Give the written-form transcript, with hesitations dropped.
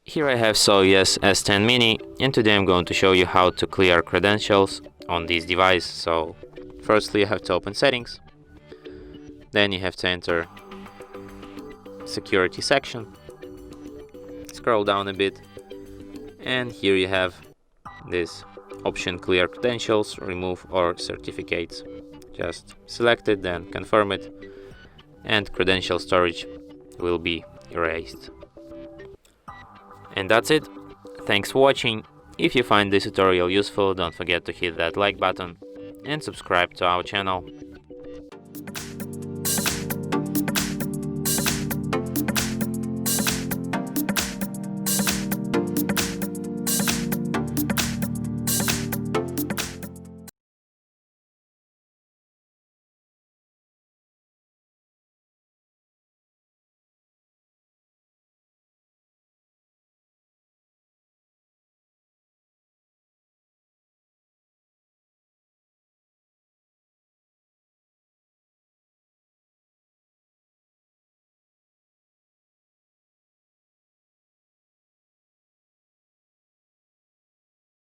Here I have SOYES S10 Mini, and today I'm going to show you how to clear credentials on this device. So firstly you have to open settings, then you have to enter security section, scroll down a bit, and here you have this option: clear credentials, remove or certificates. Just select it, then confirm it, and credential storage will be erased. And that's it. Thanks for watching. If you find this tutorial useful, don't forget to hit that like button and subscribe to our channel.